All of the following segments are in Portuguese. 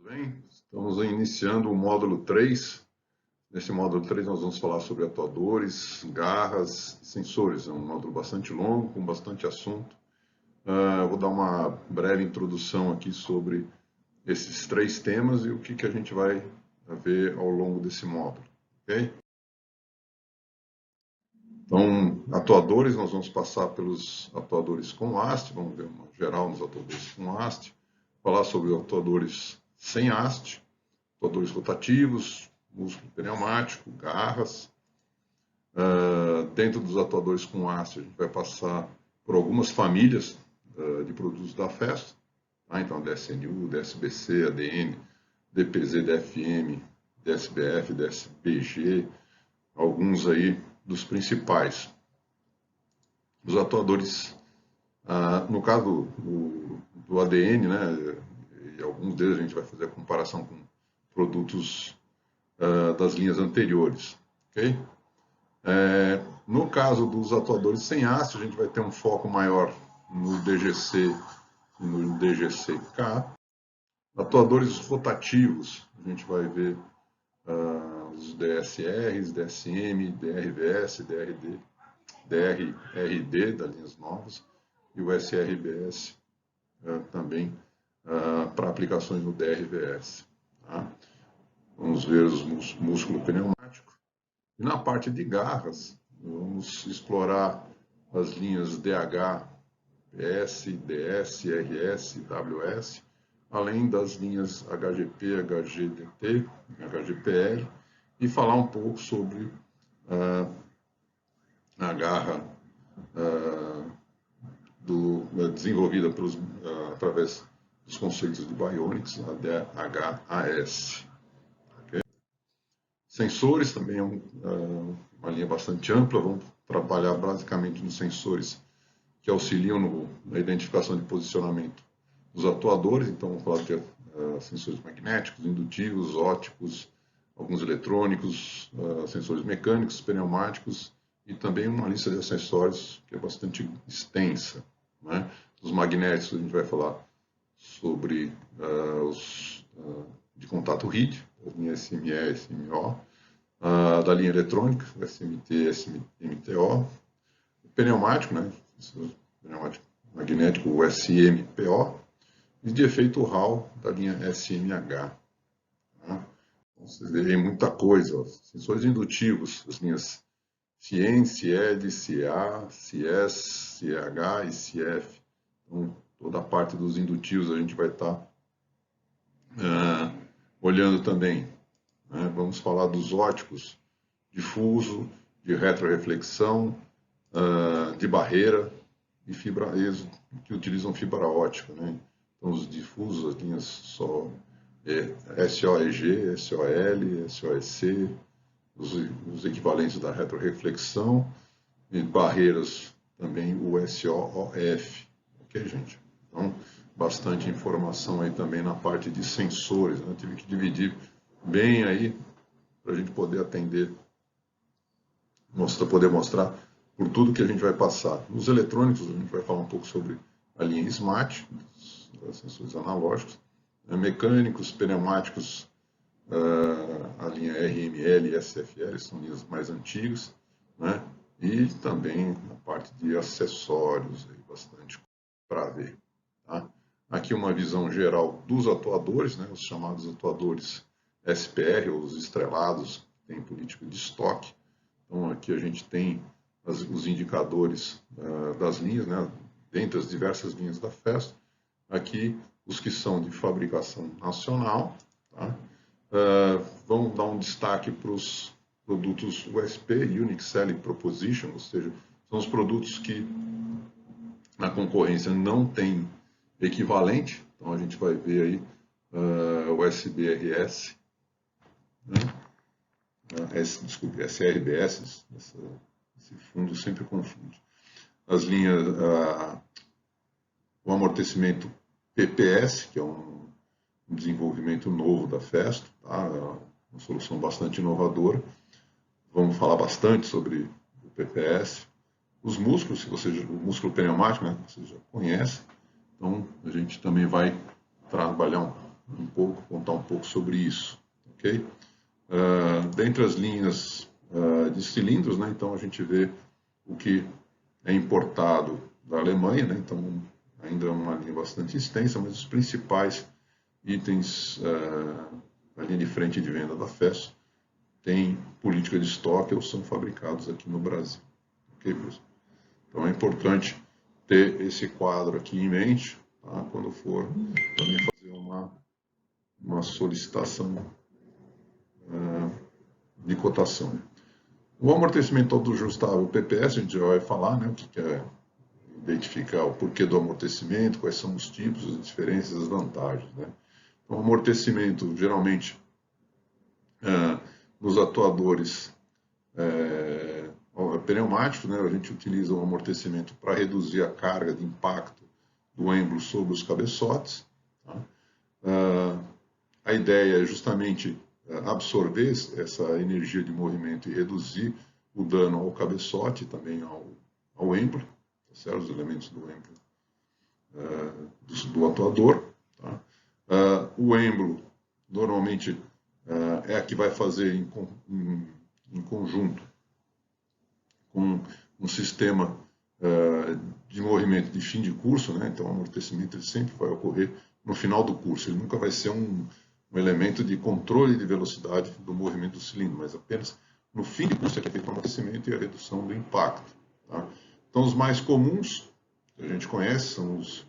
Tudo bem? Estamos iniciando o módulo 3. Nesse módulo 3 nós vamos falar sobre atuadores, garras e sensores. É um módulo bastante longo, com bastante assunto. Eu vou dar uma breve introdução aqui sobre esses três temas e o que a gente vai ver ao longo desse módulo. Ok? Então, atuadores, nós vamos passar pelos atuadores com haste, vamos ver uma geral nos atuadores com haste, falar sobre atuadores sem haste, atuadores rotativos, músculo pneumático, garras. Dentro dos atuadores com haste, a gente vai passar por algumas famílias de produtos da festa, tá? Então, DSNU, DSBC, ADN, DPZ, DFM, DSBF, DSBG, alguns aí dos principais. Os atuadores, no caso do ADN, né, e alguns deles a gente vai fazer a comparação com produtos das linhas anteriores. Okay? No caso dos atuadores sem haste, a gente vai ter um foco maior no DGC e no DGCK. Atuadores rotativos, a gente vai ver os DSRs, DSM, DRVS, DRRD, das linhas novas, e o SRBS também para aplicações no DRVS. Tá? Vamos ver os músculo pneumático. E na parte de garras, vamos explorar as linhas DH, PS, DS, RS, WS, além das linhas HGP, HGDT, HGPL, e falar um pouco sobre a garra desenvolvida através dos conceitos de Bionics, a DHAS. Okay? Sensores também é uma linha bastante ampla, vamos trabalhar basicamente nos sensores que auxiliam na identificação de posicionamento dos atuadores, então vamos falar de sensores magnéticos, indutivos, ópticos, alguns eletrônicos, sensores mecânicos, pneumáticos e também uma lista de acessórios que é bastante extensa. Né? Dos magnéticos a gente vai falar sobre os de contato RID, as linhas SME e SMO, da linha eletrônica, SMT, SMTO, o pneumático, né? Pneumático magnético, o SMPO, e de efeito Hall da linha SMH. Tá? Então, vocês verem muita coisa. Ó. Sensores indutivos, as linhas CIEN, CIED, CA, CS, CH e CF. Então, toda a parte dos indutivos a gente vai estar olhando também. Né? Vamos falar dos óticos, difuso, de retroreflexão, de barreira e fibra que utilizam fibra ótica. Né? Então, os difusos, as linhas SOEG, SOL, SOEC, os equivalentes da retroreflexão, e barreiras também o SOOF. Ok, gente? Então, bastante informação aí também na parte de sensores. Né? Tive que dividir bem aí para a gente poder atender, poder mostrar por tudo que a gente vai passar. Nos eletrônicos, a gente vai falar um pouco sobre a linha SMART, os sensores analógicos, mecânicos, pneumáticos, a linha RML e SFL, são linhas mais antigas, né? E também a parte de acessórios, aí, bastante para ver. Tá? Aqui uma visão geral dos atuadores, né? Os chamados atuadores SPR, ou os estrelados, que tem política de estoque. Então aqui a gente tem os indicadores das linhas, né? Dentre as diversas linhas da festa. Aqui os que são de fabricação nacional. Tá? Vamos dar um destaque para os produtos USP, Unique Selling Proposition, ou seja, são os produtos que na concorrência não tem equivalente. Então a gente vai ver aí o SBRS, né? Desculpe, SRBS, esse fundo sempre confunde. As linhas, o amortecimento PPS, que é um desenvolvimento novo da Festo, tá? Uma solução bastante inovadora. Vamos falar bastante sobre o PPS. Os músculos, o músculo pneumático, né, você já conhece. Então, a gente também vai trabalhar contar um pouco sobre isso, ok? Dentre as linhas de cilindros, né, então a gente vê o que é importado da Alemanha, né, então ainda é uma linha bastante extensa, mas os principais itens na linha de frente de venda da FES têm política de estoque ou são fabricados aqui no Brasil, ok, pessoal? Então é importante ter esse quadro aqui em mente, tá, quando for também fazer uma solicitação de cotação. O amortecimento autoajustável, o PPS, a gente já vai falar, né, o que é identificar o porquê do amortecimento, quais são os tipos, as diferenças, as vantagens, né? Então, o amortecimento, geralmente, nos atuadores pneumáticos, né, a gente utiliza o amortecimento para reduzir a carga de impacto do êmbolo sobre os cabeçotes. Tá? A ideia é justamente absorver essa energia de movimento e reduzir o dano ao cabeçote e também ao êmbolo, tá certo? Os elementos do êmbolo do atuador. Tá? O êmbolo, normalmente, é a que vai fazer em conjunto com um sistema de movimento de fim de curso, né? Então o amortecimento ele sempre vai ocorrer no final do curso, ele nunca vai ser um elemento de controle de velocidade do movimento do cilindro, mas apenas no fim de curso é que é feito o amortecimento e a redução do impacto. Tá? Então os mais comuns que a gente conhece são os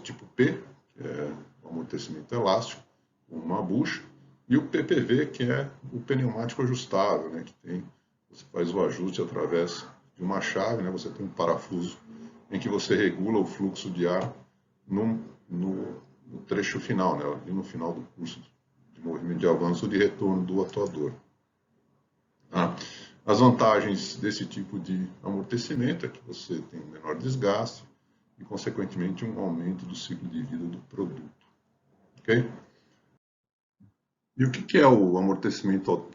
tipo P, que é o amortecimento elástico, uma bucha, e o PPV, que é o pneumático ajustável, né, que você faz o ajuste através de uma chave, né, você tem um parafuso em que você regula o fluxo de ar no trecho final, né, ali no final do curso de movimento de avanço ou de retorno do atuador. As vantagens desse tipo de amortecimento é que você tem um menor desgaste e, consequentemente, um aumento do ciclo de vida do produto. Ok? E o que é o amortecimento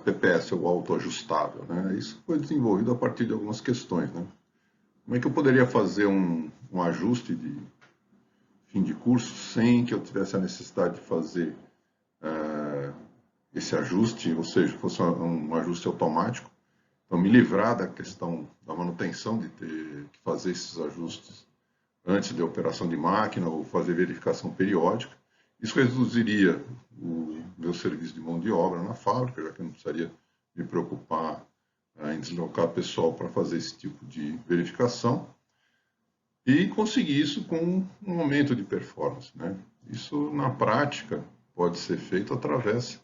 PPS, ou autoajustável? Né? Isso foi desenvolvido a partir de algumas questões. Né? Como é que eu poderia fazer um ajuste de fim de curso sem que eu tivesse a necessidade de fazer esse ajuste, ou seja, fosse um ajuste automático? Então, me livrar da questão da manutenção de ter que fazer esses ajustes antes da operação de máquina ou fazer verificação periódica. Isso reduziria o meu serviço de mão de obra na fábrica, já que eu não precisaria me preocupar em deslocar pessoal para fazer esse tipo de verificação, e conseguir isso com um aumento de performance, né? Isso, na prática, pode ser feito através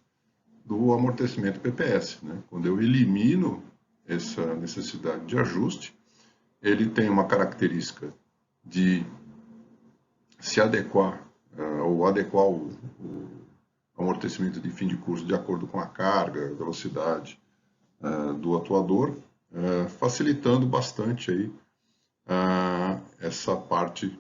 do amortecimento PPS, né? Quando eu elimino essa necessidade de ajuste, ele tem uma característica de se adequar ou adequar o amortecimento de fim de curso de acordo com a carga, a velocidade do atuador, facilitando bastante aí essa parte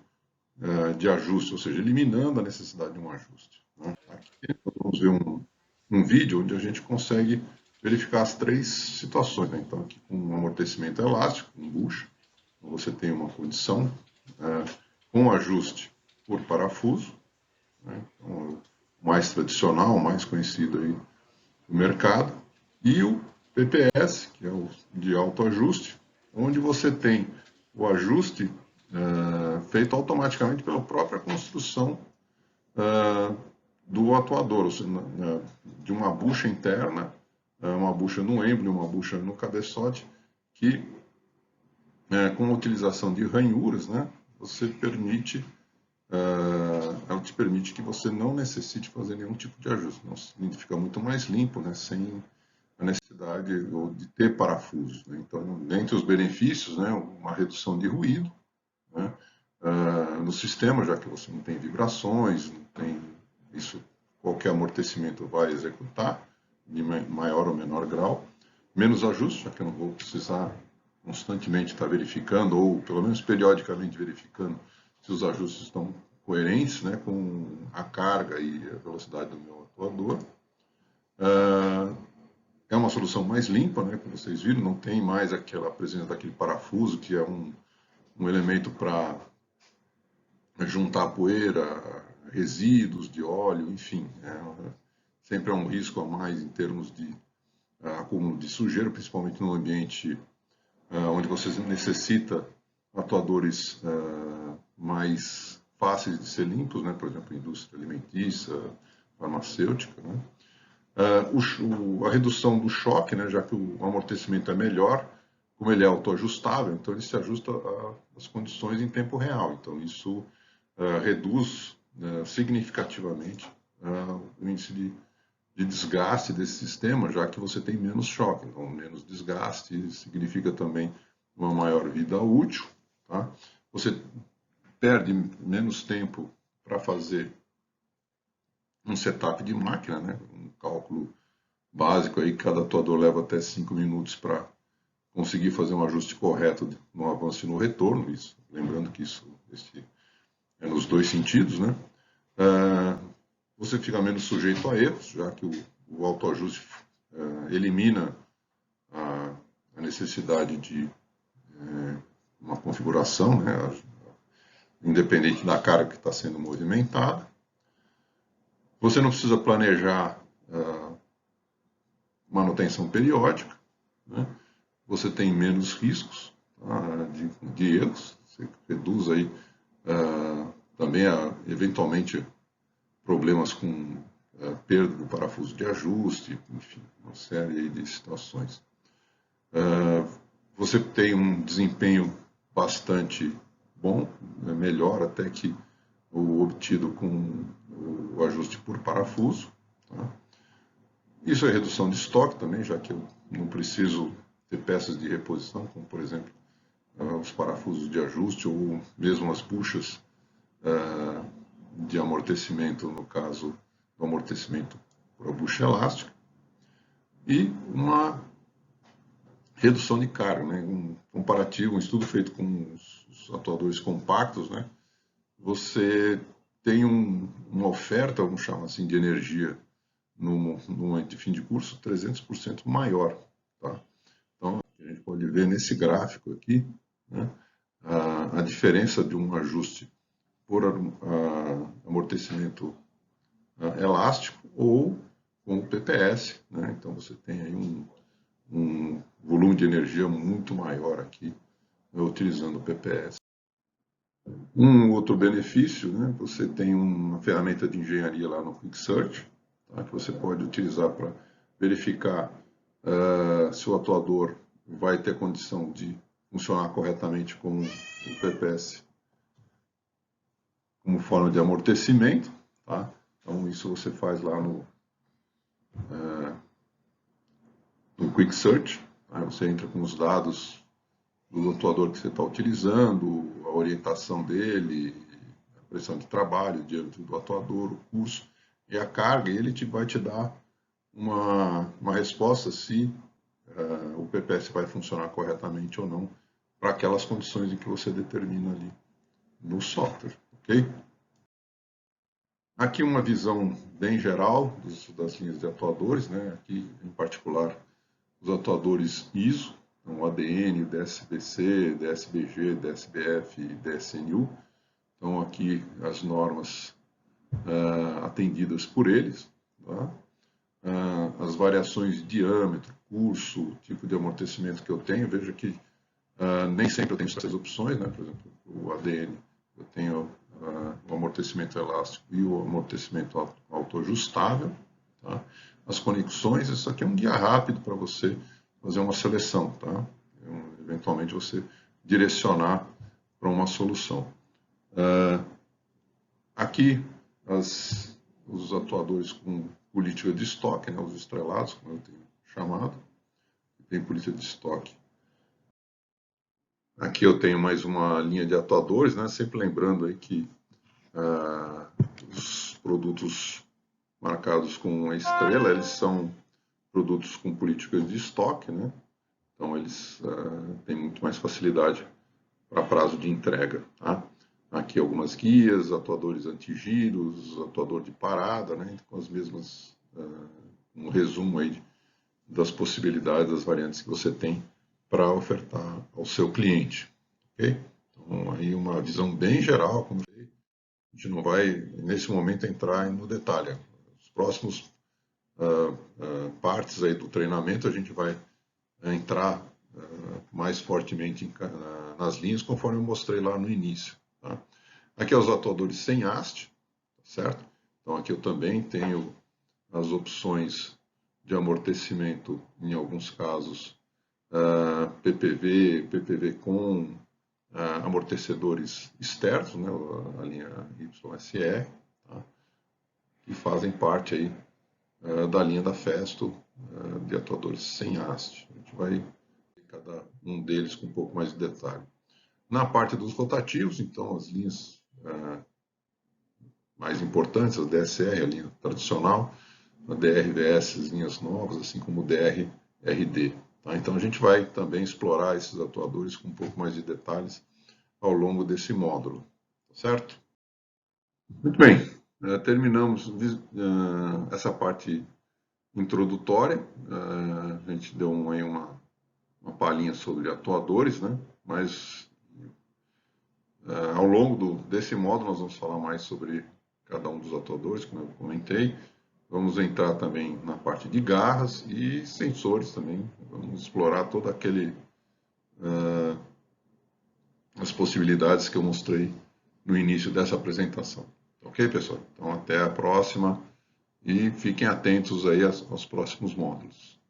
de ajuste, ou seja, eliminando a necessidade de um ajuste. Né? Aqui vamos ver um vídeo onde a gente consegue verificar as três situações. Né? Então, aqui com um amortecimento elástico, um bucha, você tem uma condição com ajuste por parafuso, né? Então, o mais tradicional, o mais conhecido aí no mercado, e o PPS, que é o de autoajuste, onde você tem o ajuste feito automaticamente pela própria construção do atuador, ou seja, de uma bucha interna, uma bucha no êmbolo, uma bucha no cabeçote, que com a utilização de ranhuras, né, ela te permite que você não necessite fazer nenhum tipo de ajuste. Então, o cilindro fica muito mais limpo, né, sem a necessidade de ter parafusos. Né? Então, dentre os benefícios, né, uma redução de ruído, né, no sistema, já que você não tem vibrações, não tem isso, qualquer amortecimento vai executar, de maior ou menor grau, menos ajuste, já que eu não vou precisar constantemente estar verificando, ou pelo menos periodicamente verificando se os ajustes estão coerentes, né, com a carga e a velocidade do meu atuador. É uma solução mais limpa, né, como vocês viram, não tem mais aquela presença daquele parafuso, que é um elemento para juntar poeira, resíduos de óleo, enfim, sempre é um risco a mais em termos de acúmulo de sujeira, principalmente no ambiente onde você necessita atuadores mais fáceis de ser limpos, né? Por exemplo, indústria alimentícia, farmacêutica, né? A redução do choque, né? Já que o amortecimento é melhor, como ele é autoajustável, então ele se ajusta às condições em tempo real. Então isso reduz significativamente o índice de desgaste desse sistema, já que você tem menos choque. Então, menos desgaste significa também uma maior vida útil. Tá? Você perde menos tempo para fazer um setup de máquina, né? Um cálculo básico aí, cada atuador leva até 5 minutos para conseguir fazer um ajuste correto no avanço e no retorno. Isso, lembrando que isso é nos dois sentidos, né? Você fica menos sujeito a erros, já que o autoajuste elimina a necessidade de uma configuração, né? Independente da carga que está sendo movimentada. Você não precisa planejar manutenção periódica, né? Você tem menos riscos de erros, você reduz aí também eventualmente problemas com perda do parafuso de ajuste, enfim, uma série aí de situações. Você tem um desempenho bastante bom, melhor até que o obtido com o ajuste por parafuso. Tá? Isso é redução de estoque também, já que eu não preciso ter peças de reposição, como por exemplo os parafusos de ajuste ou mesmo as buchas de amortecimento, no caso do amortecimento por a bucha elástica, e uma redução de carga, né? Um comparativo, um estudo feito com os atuadores compactos, né? Você tem uma oferta, vamos chamar assim, de energia no momento de fim de curso 300% maior. Tá? Então, a gente pode ver nesse gráfico aqui, né, a diferença de um ajuste por amortecimento elástico ou com o PPS. Né? Então, você tem aí um volume de energia muito maior aqui, utilizando o PPS. Um outro benefício, né, você tem uma ferramenta de engenharia lá no Quick Search, tá, que você pode utilizar para verificar se o atuador vai ter condição de funcionar corretamente com o PPS como forma de amortecimento. Tá? Então, isso você faz lá no Quick Search. Tá? Você entra com os dados do atuador que você está utilizando, a orientação dele, a pressão de trabalho, o diâmetro do atuador, o curso e a carga, e ele vai te dar uma resposta se o PPS vai funcionar corretamente ou não para aquelas condições em que você determina ali no software, ok? Aqui uma visão bem geral das linhas de atuadores, né? Aqui em particular os atuadores ISO, então ADN, DSBC, DSBG, DSBF e DSNU. Então aqui as normas atendidas por eles. Tá? As variações de diâmetro, curso, tipo de amortecimento que eu tenho, veja que nem sempre eu tenho essas opções, né? Por exemplo, o ADN, eu tenho o amortecimento elástico e o amortecimento autoajustável. Tá? As conexões, isso aqui é um guia rápido para você fazer uma seleção, tá? Eventualmente você direcionar para uma solução. Aqui os atuadores com política de estoque, né, os estrelados, como eu tenho chamado, tem política de estoque. Aqui eu tenho mais uma linha de atuadores, né, sempre lembrando aí que os produtos marcados com a estrela, eles são produtos com políticas de estoque, né? Então eles têm muito mais facilidade para prazo de entrega. Tá? Aqui algumas guias, atuadores antigiros, atuador de parada, né? Com as mesmas, um resumo aí das possibilidades, das variantes que você tem para ofertar ao seu cliente. Okay? Então aí uma visão bem geral, como A gente não vai, nesse momento, entrar no detalhe. Os próximos partes aí do treinamento, a gente vai entrar mais fortemente nas linhas, conforme eu mostrei lá no início. Tá? Aqui é os atuadores sem haste, certo? Então aqui eu também tenho as opções de amortecimento, em alguns casos, PPV, PPV com amortecedores externos, né, a linha YSR, tá? Que fazem parte aí da linha da Festo de atuadores sem haste. A gente vai ver cada um deles com um pouco mais de detalhe. Na parte dos rotativos, então, as linhas mais importantes, a DSR, a linha tradicional, a DRVS, as linhas novas, assim como o DRRD. Tá? Então a gente vai também explorar esses atuadores com um pouco mais de detalhes ao longo desse módulo, certo? Muito bem, terminamos essa parte introdutória. A gente deu uma palhinha sobre atuadores, né? Mas ao longo desse módulo nós vamos falar mais sobre cada um dos atuadores, como eu comentei. Vamos entrar também na parte de garras e sensores também. Vamos explorar toda as possibilidades que eu mostrei no início dessa apresentação. Ok, pessoal? Então até a próxima e fiquem atentos aí aos próximos módulos.